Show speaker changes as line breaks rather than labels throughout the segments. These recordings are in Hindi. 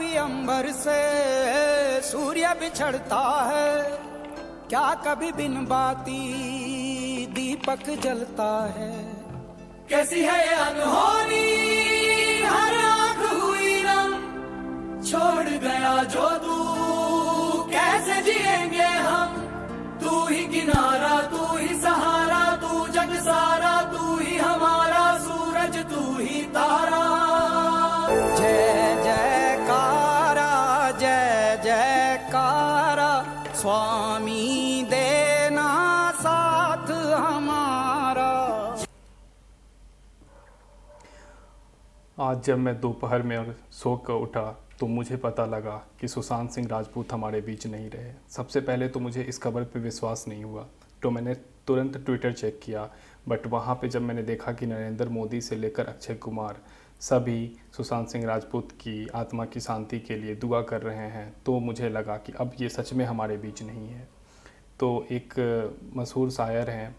कभी अंबर से सूर्य बिछड़ता है, क्या कभी बिन बाती दीपक जलता है। कैसी है ये अनहोनी, हर आंख हुई नम, छोड़ गया जो तू कैसे जिएंगे हम। तू ही किनारा, तू ही सहारा, तू जग सारा, तू ही हमारा सूरज, तू ही तारा। जय जयकारा, जय जयकारा, स्वामी देना साथ हमारा।
आज जब मैं दोपहर में और सो कर उठा तो मुझे पता लगा कि सुशांत सिंह राजपूत हमारे बीच नहीं रहे। सबसे पहले तो मुझे इस खबर पे विश्वास नहीं हुआ, तो मैंने तुरंत ट्विटर चेक किया, बट वहाँ पे जब मैंने देखा कि नरेंद्र मोदी से लेकर अक्षय कुमार सभी सुशांत सिंह राजपूत की आत्मा की शांति के लिए दुआ कर रहे हैं, तो मुझे लगा कि अब ये सच में हमारे बीच नहीं है। तो एक मशहूर शायर हैं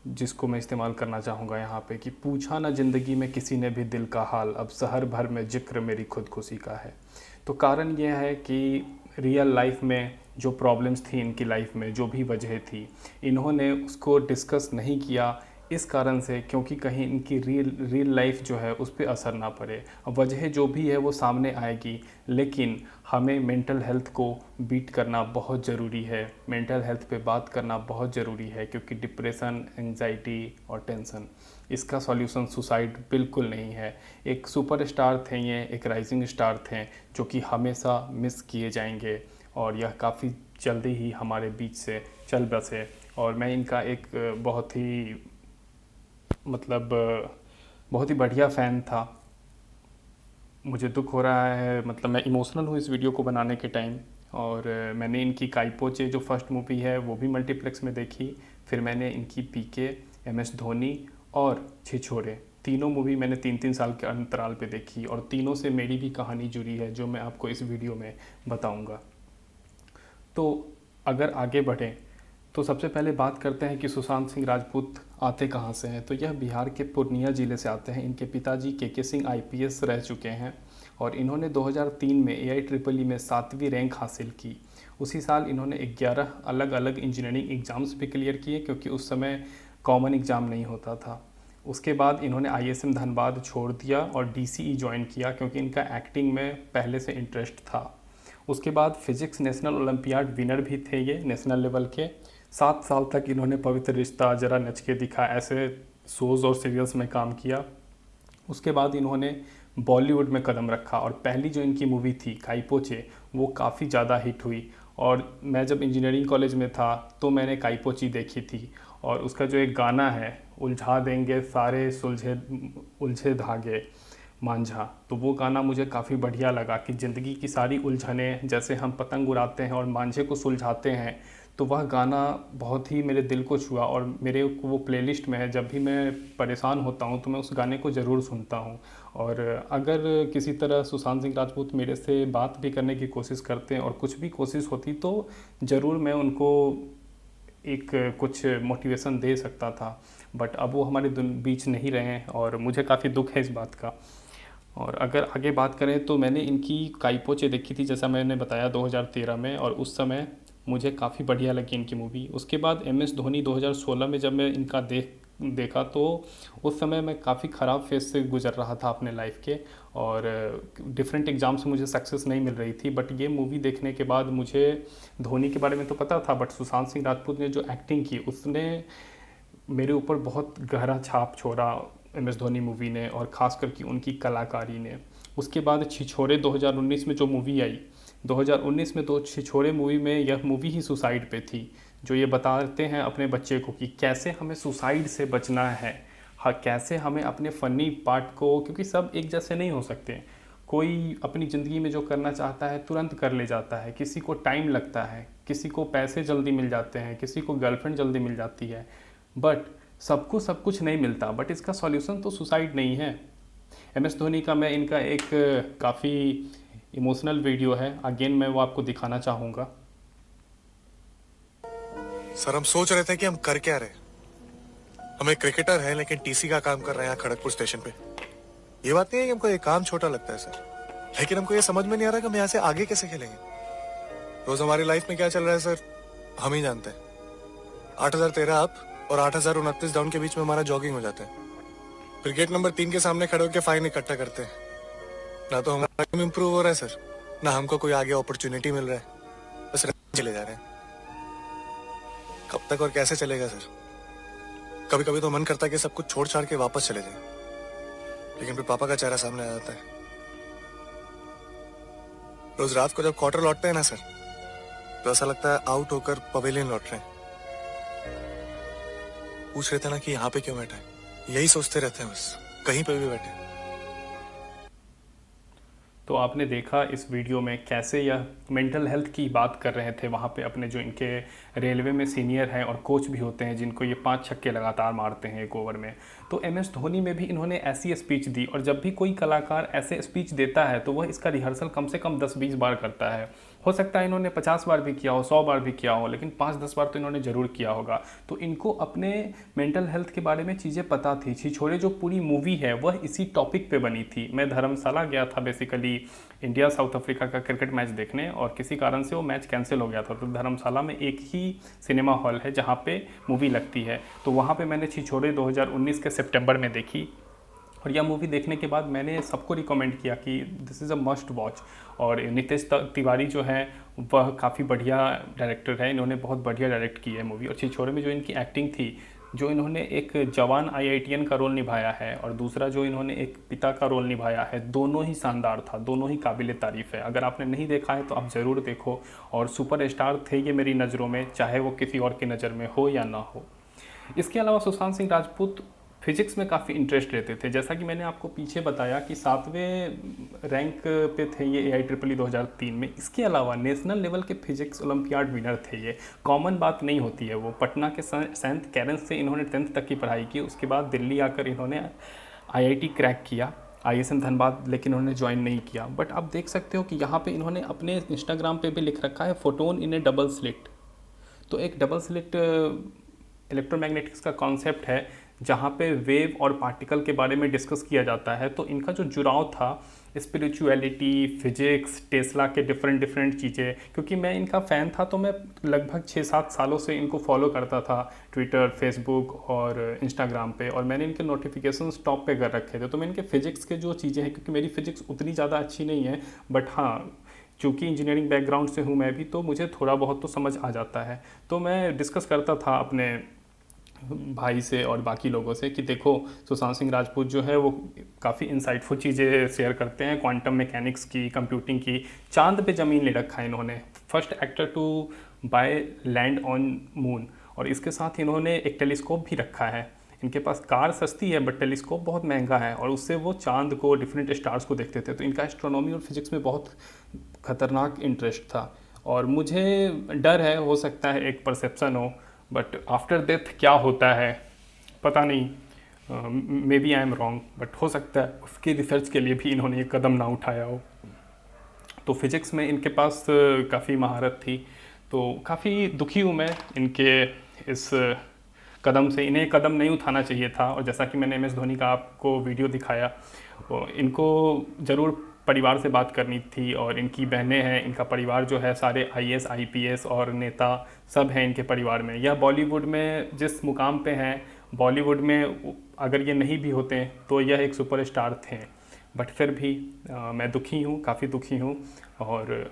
जिसको मैं इस्तेमाल करना चाहूँगा यहाँ पे कि पूछा ना ज़िंदगी में किसी ने भी दिल का हाल, अब शहर भर में जिक्र मेरी खुदकुशी का है। तो कारण यह है कि रियल लाइफ में जो प्रॉब्लम्स थी इनकी लाइफ में, जो भी वजह थी, इन्होंने उसको डिस्कस नहीं किया इस कारण से क्योंकि कहीं इनकी रियल लाइफ जो है उस पर असर ना पड़े। वजह जो भी है वो सामने आएगी, लेकिन हमें मेंटल हेल्थ को बीट करना बहुत ज़रूरी है, मेंटल हेल्थ पे बात करना बहुत ज़रूरी है, क्योंकि डिप्रेशन, एंजाइटी और टेंशन, इसका सॉल्यूशन सुसाइड बिल्कुल नहीं है। एक सुपरस्टार थे ये, एक राइजिंग स्टार थे जो कि हमेशा मिस किए जाएंगे और यह काफ़ी जल्दी ही हमारे बीच से चल बसे। और मैं इनका एक बहुत ही बढ़िया फ़ैन था। मुझे दुख हो रहा है, मतलब मैं इमोशनल हूँ इस वीडियो को बनाने के टाइम। और मैंने इनकी काइपोचे जो फर्स्ट मूवी है वो भी मल्टीप्लेक्स में देखी। फिर मैंने इनकी पीके, MS धोनी और छिछोरे, तीनों मूवी मैंने 3-3 साल के अंतराल पे देखी और तीनों से मेरी भी कहानी जुड़ी है जो मैं आपको इस वीडियो में बताऊंगा। तो अगर आगे बढ़ें तो सबसे पहले बात करते हैं कि सुशांत सिंह राजपूत आते कहाँ से हैं। तो यह बिहार के पूर्णिया ज़िले से आते हैं। इनके पिताजी KK सिंह IPS रह चुके हैं और इन्होंने 2003 में AIEEE में 7वीं रैंक हासिल की। उसी साल इन्होंने 11 अलग अलग इंजीनियरिंग एग्ज़ाम्स भी क्लियर किए, क्योंकि उस समय कॉमन एग्ज़ाम नहीं होता था। उसके बाद इन्होंने ISM धनबाद छोड़ दिया और DCE ज्वाइन किया, क्योंकि इनका एक्टिंग में पहले से इंटरेस्ट था। उसके बाद फिज़िक्स नेशनल ओलंपियाड विनर भी थे ये, नेशनल लेवल के। 7 साल तक इन्होंने पवित्र रिश्ता, जरा नच के दिखा, ऐसे शोज़ और सीरियल्स में काम किया। उसके बाद इन्होंने बॉलीवुड में कदम रखा और पहली जो इनकी मूवी थी काइपोचे, वो काफ़ी ज़्यादा हिट हुई। और मैं जब इंजीनियरिंग कॉलेज में था तो मैंने काइपोची देखी थी और उसका जो एक गाना है, उलझा देंगे सारे उलझे धागे मांझा, तो वो गाना मुझे काफ़ी बढ़िया लगा कि ज़िंदगी की सारी उलझने, जैसे हम पतंग उड़ाते हैं और मांझे को सुलझाते हैं, तो वह गाना बहुत ही मेरे दिल को छुआ और मेरे वो प्लेलिस्ट में है। जब भी मैं परेशान होता हूँ तो मैं उस गाने को ज़रूर सुनता हूँ। और अगर किसी तरह सुशांत सिंह राजपूत मेरे से बात भी करने की कोशिश करते हैं और कुछ भी कोशिश होती तो ज़रूर मैं उनको एक कुछ मोटिवेशन दे सकता था, बट अब वो हमारे बीच नहीं रहे हैं और मुझे काफ़ी दुख है इस बात का। और अगर आगे बात करें तो मैंने इनकी काइपोचे देखी थी, जैसा मैंने बताया 2013 में, और उस समय मुझे काफ़ी बढ़िया लगी इनकी मूवी। उसके बाद MS धोनी 2016 में जब मैं इनका देखा तो उस समय मैं काफ़ी ख़राब फेज से गुजर रहा था अपने लाइफ के और डिफरेंट एग्ज़ाम से मुझे सक्सेस नहीं मिल रही थी। बट ये मूवी देखने के बाद मुझे धोनी के बारे में तो पता था, बट सुशांत सिंह राजपूत ने जो एक्टिंग की उसने मेरे ऊपर बहुत गहरा छाप छोड़ा MS धोनी मूवी ने, और ख़ास करके उनकी कलाकारी ने। उसके बाद छिछोरे 2019 में जो मूवी आई, 2019 में तो छिछोरे मूवी में यह मूवी ही सुसाइड पे थी, जो ये बताते हैं अपने बच्चे को कि कैसे हमें सुसाइड से बचना है, हाँ, कैसे हमें अपने फ़नी पार्ट को, क्योंकि सब एक जैसे नहीं हो सकते। कोई अपनी ज़िंदगी में जो करना चाहता है तुरंत कर ले जाता है, किसी को टाइम लगता है, किसी को पैसे जल्दी मिल जाते हैं, किसी को गर्लफ्रेंड जल्दी मिल जाती है, बट सबको सब कुछ नहीं मिलता। बट इसका सॉल्यूशन तो सुसाइड नहीं है। MS धोनी का मैं इनका एक काफ़ी इमोशनल वीडियो है, अगेन मैं वो आपको दिखाना चाहूँगा।
सर, हम सोच रहे थे कि हम कर क्या रहे। हम एक क्रिकेटर हैं लेकिन TC का काम कर रहे हैं यहाँ खड़गपुर स्टेशन पे। ये बात नहीं है कि हमको ये काम छोटा लगता है सर। लेकिन हमको ये समझ में नहीं आ रहा कि हम यहाँ से आगे कैसे खेलेंगे। रोज हमारी लाइफ में क्या चल रहा है सर, हम ही जानते हैं। 8013 अप और 8029 डाउन के बीच में हमारा जॉगिंग हो जाता है। फिर गेट नंबर 3 के सामने खड़े होकर फाइन इकट्ठा करते हैं। ना तो हमारा गेम इम्प्रूव हो रहा है सर, ना हमको कोई आगे अपॉर्चुनिटी मिल रहा है, बस चले जा रहे हैं। कब तक और कैसे चलेगा सर? कभी कभी तो मन करता है कि सब कुछ छोड़ छाड़ के वापस चले जाए, लेकिन फिर पापा का चेहरा सामने आ जाता है। रोज रात को जब क्वार्टर लौटते हैं ना सर, तो ऐसा लगता है आउट होकर पवेलियन लौट रहे हैं। पूछ रहे थे ना कि यहाँ पे क्यों बैठे हैं, यही सोचते रहते हैं बस, कहीं पे भी बैठे।
तो आपने देखा इस वीडियो में कैसे यह मेंटल हेल्थ की बात कर रहे थे वहाँ पे अपने जो इनके रेलवे में सीनियर हैं और कोच भी होते हैं जिनको ये 5 छक्के लगातार मारते हैं एक ओवर में। तो MS धोनी में भी इन्होंने ऐसी स्पीच दी, और जब भी कोई कलाकार ऐसे स्पीच देता है तो वह इसका रिहर्सल कम से कम 10-20 बार करता है। हो सकता है इन्होंने 50 बार भी किया हो, 100 बार भी किया हो, लेकिन 5-10 बार तो इन्होंने ज़रूर किया होगा। तो इनको अपने मेंटल हेल्थ के बारे में चीज़ें पता थी। छिछोरे जो पूरी मूवी है वह इसी टॉपिक पे बनी थी। मैं धर्मशाला गया था बेसिकली इंडिया साउथ अफ्रीका का क्रिकेट मैच देखने, और किसी कारण से वो मैच कैंसिल हो गया था। तो धर्मशाला में एक ही सिनेमा हॉल है जहाँ पे मूवी लगती है, तो वहाँ पे मैंने छिछोरे 2019 के सितंबर में देखी। और यह मूवी देखने के बाद मैंने सबको रिकमेंड किया कि this is a must watch. और नितेश तिवारी जो है वह काफ़ी बढ़िया डायरेक्टर है, इन्होंने बहुत बढ़िया डायरेक्ट की है मूवी। और छिछोरे में जो इनकी एक्टिंग थी, जो इन्होंने एक जवान IITian का रोल निभाया है और दूसरा जो इन्होंने एक पिता का रोल निभाया है, दोनों ही शानदार था, दोनों ही काबिल तारीफ़ है। अगर आपने नहीं देखा है तो आप ज़रूर देखो। और सुपरस्टार थे ये मेरी नज़रों में, चाहे वो किसी और की नज़र में हो या ना हो। इसके अलावा सुशांत सिंह राजपूत फिजिक्स में काफ़ी इंटरेस्ट लेते थे। जैसा कि मैंने आपको पीछे बताया कि 7वें रैंक पे थे ये AIEEE 2003 में। इसके अलावा नेशनल लेवल के फिजिक्स ओलंपियाड विनर थे ये। कॉमन बात नहीं होती है वो। पटना के सेंट कैरेंस से इन्होंने 10th तक की पढ़ाई की, उसके बाद दिल्ली आकर इन्होंने IIT क्रैक किया, ISM धनबाद लेकिन उन्होंने ज्वाइन नहीं किया। बट आप देख सकते हो कि यहाँ पे इन्होंने अपने इंस्टाग्राम पे भी लिख रखा है photon in A double slit. तो एक डबल स्लिट इलेक्ट्रोमैग्नेटिक्स का कॉन्सेप्ट है जहाँ पे वेव और पार्टिकल के बारे में डिस्कस किया जाता है। तो इनका जो जुड़ाव था स्पिरिचुअलिटी, फिजिक्स, टेस्ला के डिफरेंट चीज़ें, क्योंकि मैं इनका फ़ैन था तो मैं लगभग 6-7 सालों से इनको फॉलो करता था ट्विटर, फेसबुक और इंस्टाग्राम पे, और मैंने इनके नोटिफिकेशंस टॉप पे कर रखे थे। तो मैं इनके फिजिक्स के जो चीज़ें हैं, क्योंकि मेरी फिजिक्स उतनी ज़्यादा अच्छी नहीं है, बट हाँ चूँकि इंजीनियरिंग बैकग्राउंड से हूँ मैं भी, तो मुझे थोड़ा बहुत तो समझ आ जाता है। तो मैं डिस्कस करता था अपने भाई से और बाकी लोगों से कि देखो सुशांत सिंह राजपूत जो है वो काफ़ी इंसाइटफुल चीज़ें शेयर करते हैं, क्वांटम मैकेनिक्स की, कंप्यूटिंग की। चांद पे ज़मीन ले रखा है इन्होंने, first actor to buy land on moon. और इसके साथ इन्होंने एक टेलीस्कोप भी रखा है। इनके पास कार सस्ती है बट टेलीस्कोप बहुत महंगा है, और उससे वो चांद को, डिफरेंट स्टार्स को देखते थे। तो इनका एस्ट्रोनॉमी और फिजिक्स में बहुत खतरनाक इंटरेस्ट था। और मुझे डर है, हो सकता है एक परसेप्शन हो, बट आफ्टर डेथ क्या होता है पता नहीं, may be I am wrong, but हो सकता है उसके रिसर्च के लिए भी इन्होंने ये कदम ना उठाया हो। तो फिजिक्स में इनके पास काफ़ी महारत थी। तो काफ़ी दुखी हूँ मैं इनके इस कदम से। इन्हें कदम नहीं उठाना चाहिए था। और जैसा कि मैंने MS धोनी का आपको वीडियो दिखाया, इनको ज़रूर परिवार से बात करनी थी। और इनकी बहनें हैं, इनका परिवार जो है सारे IAS IPS और नेता सब हैं इनके परिवार में। यह बॉलीवुड में जिस मुकाम पे हैं, बॉलीवुड में अगर ये नहीं भी होते तो यह एक सुपरस्टार थे। बट फिर भी मैं दुखी हूँ, काफ़ी दुखी हूँ, और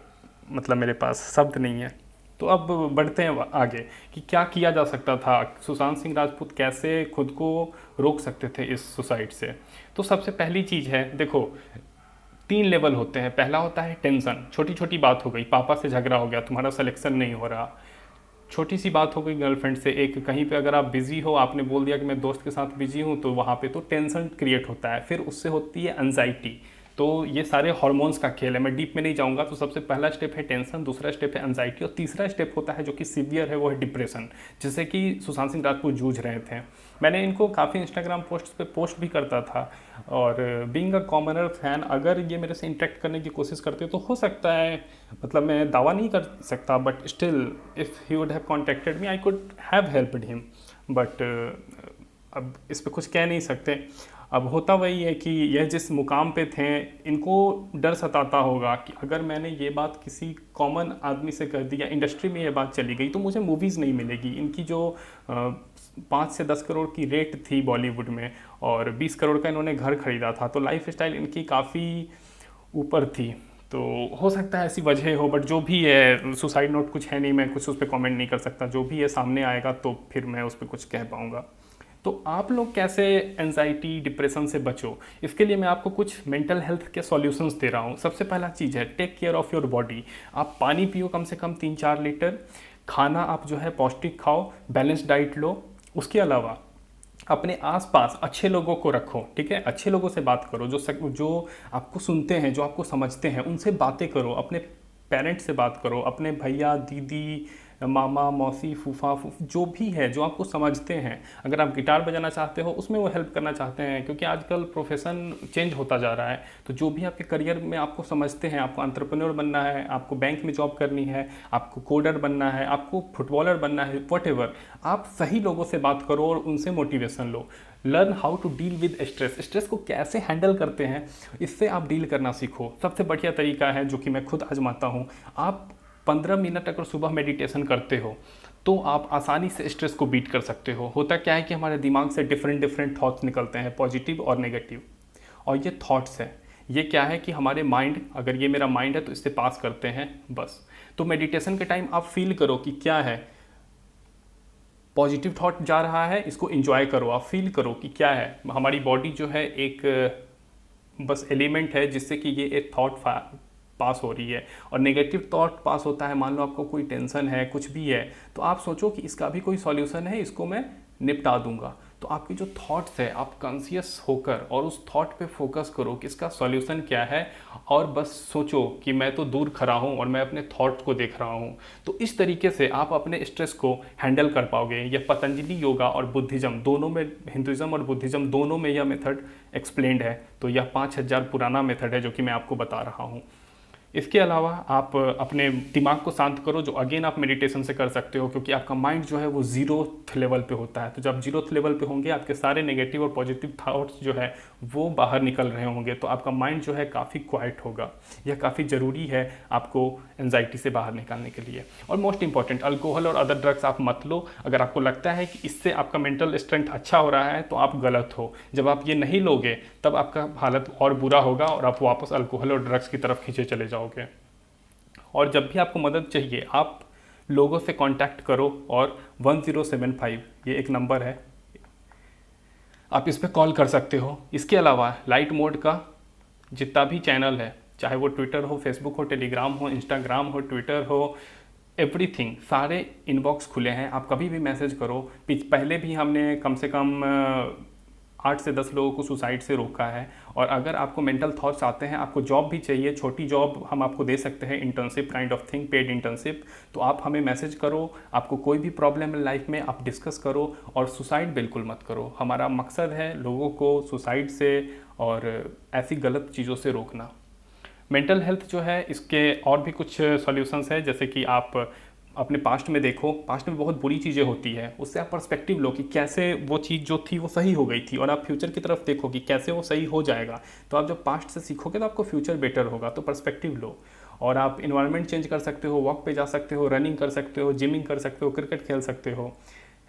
मतलब मेरे पास शब्द नहीं है। तो अब बढ़ते हैं आगे कि क्या किया जा सकता था, सुशांत सिंह राजपूत कैसे खुद को रोक सकते थे इस सुसाइड से। तो सबसे पहली चीज़ है, देखो 3 लेवल होते हैं। पहला होता है टेंशन, छोटी छोटी बात हो गई, पापा से झगड़ा हो गया, तुम्हारा सिलेक्शन नहीं हो रहा, छोटी सी बात हो गई गर्लफ्रेंड से, एक कहीं पे अगर आप बिज़ी हो, आपने बोल दिया कि मैं दोस्त के साथ बिजी हूँ, तो वहाँ पे तो टेंशन क्रिएट होता है। फिर उससे होती है एंजाइटी। तो ये सारे हार्मोन्स का खेल है, मैं डीप में नहीं जाऊँगा। तो सबसे पहला स्टेप है टेंशन, दूसरा स्टेप है एंजाइटी, और तीसरा स्टेप होता है जो कि सीवियर है, वो है डिप्रेशन, जिससे कि सुशांत सिंह राजपूत जूझ रहे थे। मैंने इनको काफ़ी इंस्टाग्राम पोस्ट पे पोस्ट भी करता था, और बीइंग अ कॉमनर फैन अगर ये मेरे से इंटरेक्ट करने की कोशिश करते तो हो सकता है, मतलब मैं दावा नहीं कर सकता, but still if he would have contacted me I could have helped him. But अब इस पर कुछ कह नहीं सकते। अब होता वही है कि यह जिस मुकाम पे थे, इनको डर सताता होगा कि अगर मैंने ये बात किसी कॉमन आदमी से कह दी या इंडस्ट्री में ये बात चली गई तो मुझे मूवीज़ नहीं मिलेगी। इनकी जो 5 से 10 करोड़ की रेट थी बॉलीवुड में और 20 करोड़ का इन्होंने घर खरीदा था, तो लाइफ स्टाइल इनकी काफ़ी ऊपर थी। तो हो सकता है ऐसी वजह हो, बट जो भी है, सुसाइड नोट कुछ है नहीं, मैं कुछ उस पर कमेंट नहीं कर सकता। जो भी है सामने आएगा तो फिर मैं उस पर कुछ कह पाऊँगा। तो आप लोग कैसे एंजाइटी डिप्रेशन से बचो, इसके लिए मैं आपको कुछ मेंटल हेल्थ के सॉल्यूशंस दे रहा हूँ। सबसे पहला चीज़ है take care of your body. आप पानी पियो कम से कम 3-4 लीटर, खाना आप जो है पौष्टिक खाओ, बैलेंस डाइट लो। उसके अलावा अपने आसपास अच्छे लोगों को रखो, ठीक है, अच्छे लोगों से बात करो, जो आपको सुनते हैं, जो आपको समझते हैं, उनसे बातें करो। अपने पेरेंट्स से बात करो, अपने भैया दीदी मामा मौसी फूफा जो भी है, जो आपको समझते हैं। अगर आप गिटार बजाना चाहते हो उसमें वो हेल्प करना चाहते हैं, क्योंकि आजकल प्रोफेशन चेंज होता जा रहा है। तो जो भी आपके करियर में आपको समझते हैं, आपको एंटरप्रेन्योर बनना है, आपको बैंक में जॉब करनी है, आपको कोडर बनना है, आपको फुटबॉलर बनना है, व्हाटएवर, आप सही लोगों से बात करो और उनसे मोटिवेशन लो। Learn how to deal with stress. Stress को कैसे हैंडल करते हैं, इससे आप डील करना सीखो। सबसे बढ़िया तरीका है जो कि मैं खुद आजमाता हूँ, आप 15 मिनट अगर सुबह मेडिटेशन करते हो तो आप आसानी से स्ट्रेस को बीट कर सकते हो। होता क्या है कि हमारे दिमाग से डिफरेंट थॉट्स निकलते हैं, पॉजिटिव और नेगेटिव। और ये थॉट्स हैं, ये क्या है कि हमारे माइंड, अगर ये मेरा माइंड है तो इससे पास करते हैं बस। तो मेडिटेशन के टाइम आप फील करो कि क्या है, पॉजिटिव थॉट जा रहा है, इसको एंजॉय करो। आप फील करो कि क्या है, हमारी बॉडी जो है एक बस एलिमेंट है जिससे कि ये एक थॉट पास हो रही है, और नेगेटिव थॉट पास होता है। मान लो आपको कोई टेंशन है, कुछ भी है, तो आप सोचो कि इसका भी कोई सॉल्यूशन है, इसको मैं निपटा दूंगा। तो आपकी जो थॉट्स है, आप कॉन्शियस होकर और उस थॉट पे फोकस करो कि इसका सॉल्यूशन क्या है, और बस सोचो कि मैं तो दूर खड़ा हूँ और मैं अपने थॉट को देख रहा हूँ। तो इस तरीके से आप अपने स्ट्रेस को हैंडल कर पाओगे। यह पतंजलि योगा और बुद्धिज़्म दोनों में, हिंदुज़्म और बुद्धिज़्म दोनों में यह मेथड एक्सप्लेन्ड है। तो यह 5000 पुराना मेथड है जो कि मैं आपको बता रहा हूँ। इसके अलावा आप अपने दिमाग को शांत करो, जो अगेन आप मेडिटेशन से कर सकते हो, क्योंकि आपका माइंड जो है वो 0th लेवल पे होता है। तो जब 0th लेवल पे होंगे, आपके सारे नेगेटिव और पॉजिटिव थॉट्स जो है वो बाहर निकल रहे होंगे, तो आपका माइंड जो है काफ़ी क्वाइट होगा। यह काफ़ी ज़रूरी है आपको एंजाइटी से बाहर निकालने के लिए। और मोस्ट इंपॉर्टेंट, अल्कोहल और अदर ड्रग्स आप मत लो। अगर आपको लगता है कि इससे आपका मेंटल स्ट्रेंथ अच्छा हो रहा है तो आप गलत हो। जब आप ये नहीं लोगे तब आपका हालत और बुरा होगा और आप वापस अल्कोहल और ड्रग्स की तरफ खींचे चले जाओगे। और जब भी आपको मदद चाहिए, आप लोगों से कांटेक्ट करो, और 1075 ये एक नंबर है, आप इस पर कॉल कर सकते हो। इसके अलावा लाइट मोड का जितना भी चैनल है, चाहे वो ट्विटर हो, फेसबुक हो, टेलीग्राम हो, इंस्टाग्राम हो, ट्विटर हो, एवरीथिंग, सारे इनबॉक्स खुले हैं। आप कभी भी मैसेज करो। पहले भी हमने कम से कम 8 से 10 लोगों को सुसाइड से रोका है। और अगर आपको मेंटल थॉट्स आते हैं, आपको जॉब भी चाहिए, छोटी जॉब हम आपको दे सकते हैं, internship kind of thing, paid internship, तो आप हमें मैसेज करो। आपको कोई भी प्रॉब्लम है लाइफ में, आप डिस्कस करो, और सुसाइड बिल्कुल मत करो। हमारा मकसद है लोगों को सुसाइड से और ऐसी गलत चीज़ों से रोकना। मेंटल हेल्थ जो है, इसके और भी कुछ सॉल्यूशंस है, जैसे कि आप अपने पास्ट में देखो, पास्ट में बहुत बुरी चीज़ें होती है, उससे आप पर्सपेक्टिव लो कि कैसे वो चीज़ जो थी वो सही हो गई थी, और आप फ्यूचर की तरफ देखो कि कैसे वो सही हो जाएगा। तो आप जब पास्ट से सीखोगे तो आपको फ्यूचर बेटर होगा। तो पर्सपेक्टिव लो। और आप इन्वायरमेंट चेंज कर सकते हो, वॉक पे जा सकते हो, रनिंग कर सकते हो, जिमिंग कर सकते हो, क्रिकेट खेल सकते हो।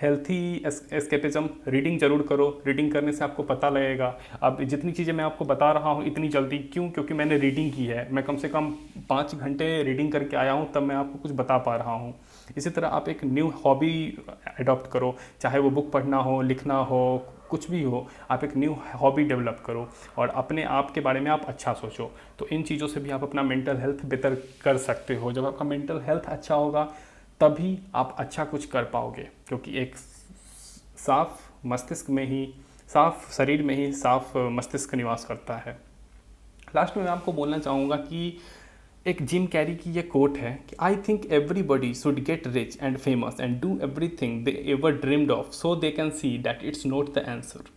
हेल्थी एस्केपिज्म, रीडिंग जरूर करो। रीडिंग करने से आपको पता लगेगा। अब जितनी चीज़ें मैं आपको बता रहा हूँ इतनी जल्दी क्यों, क्योंकि मैंने रीडिंग की है। मैं कम से कम 5 घंटे रीडिंग करके आया हूँ, तब मैं आपको कुछ बता पा रहा हूँ। इसी तरह आप एक न्यू हॉबी अडॉप्ट करो, चाहे वो बुक पढ़ना हो, लिखना हो, कुछ भी हो, आप एक न्यू हॉबी डेवलप करो और अपने आप के बारे में आप अच्छा सोचो। तो इन चीज़ों से भी आप अपना मेंटल हेल्थ बेहतर कर सकते हो। जब आपका मेंटल हेल्थ अच्छा होगा तभी आप अच्छा कुछ कर पाओगे, क्योंकि एक साफ मस्तिष्क में ही, साफ शरीर में ही साफ मस्तिष्क निवास करता है। लास्ट में मैं आपको बोलना चाहूँगा कि एक जिम कैरी की ये कोट है कि I think everybody should get rich and famous and do everything they ever dreamed of so they can see that it's not the answer.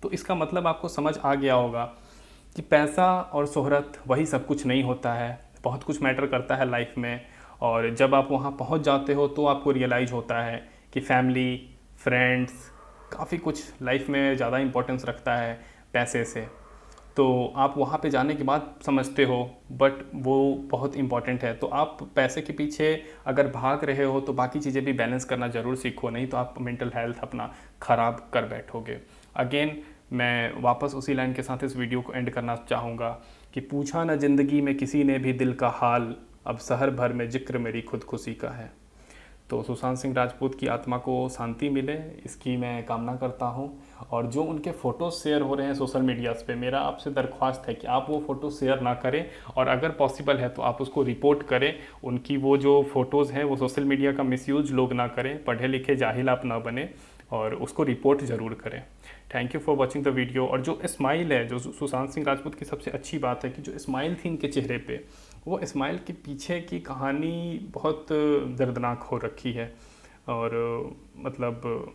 तो इसका मतलब आपको समझ आ गया होगा कि पैसा और शोहरत वही सब कुछ नहीं होता है, बहुत कुछ मैटर करता है लाइफ में। और जब आप वहाँ पहुँच जाते हो तो आपको रियलाइज़ होता है कि फैमिली, फ्रेंड्स, काफ़ी कुछ लाइफ में ज़्यादा इम्पोर्टेंस रखता है पैसे से, तो आप वहाँ पे जाने के बाद समझते हो, बट वो बहुत इम्पॉर्टेंट है। तो आप पैसे के पीछे अगर भाग रहे हो तो बाकी चीज़ें भी बैलेंस करना ज़रूर सीखो, नहीं तो आप मेंटल हेल्थ अपना ख़राब कर बैठोगे। अगेन मैं वापस उसी लाइन के साथ इस वीडियो को एंड करना चाहूँगा कि पूछा न ज़िंदगी में किसी ने भी दिल का हाल, अब शहर भर में जिक्र मेरी खुदकुशी का है। तो सुशांत सिंह राजपूत की आत्मा को शांति मिले, इसकी मैं कामना करता हूं। और जो उनके फ़ोटोज़ शेयर हो रहे हैं सोशल मीडियाज़ पे, मेरा आपसे दरख्वास्त है कि आप वो फ़ोटो शेयर ना करें, और अगर पॉसिबल है तो आप उसको रिपोर्ट करें। उनकी वो जो फ़ोटोज़ हैं वो सोशल मीडिया का मिसयूज़ लोग ना करें, पढ़े लिखे जाहिल आप ना बने, और उसको रिपोर्ट ज़रूर करें। Thank you for watching the video. और जो स्माइल है, जो सुशांत सिंह राजपूत की सबसे अच्छी बात है कि जो स्माइल थी इनके चेहरे पे, वो स्माइल के पीछे की कहानी बहुत दर्दनाक हो रखी है। और मतलब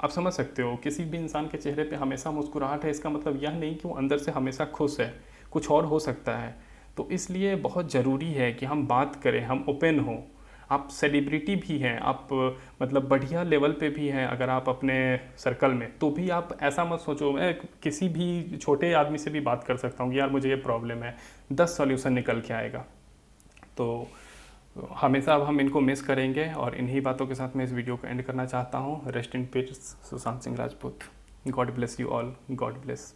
आप समझ सकते हो, किसी भी इंसान के चेहरे पे हमेशा मुस्कुराहट है, इसका मतलब यह नहीं कि वो अंदर से हमेशा खुश है, कुछ और हो सकता है। तो इसलिए बहुत ज़रूरी है कि हम बात करें, हम ओपन हों। आप सेलिब्रिटी भी हैं, आप मतलब बढ़िया लेवल पे भी हैं अगर आप अपने सर्कल में, तो भी आप ऐसा मत सोचो मैं किसी भी छोटे आदमी से भी बात कर सकता हूँ कि यार मुझे ये प्रॉब्लम है, 10 सॉल्यूशन निकल के आएगा। तो हमेशा अब हम इनको मिस करेंगे, और इन्हीं बातों के साथ मैं इस वीडियो को एंड करना चाहता हूँ। Rest in peace Sushant Singh Rajput. God bless you all, God bless.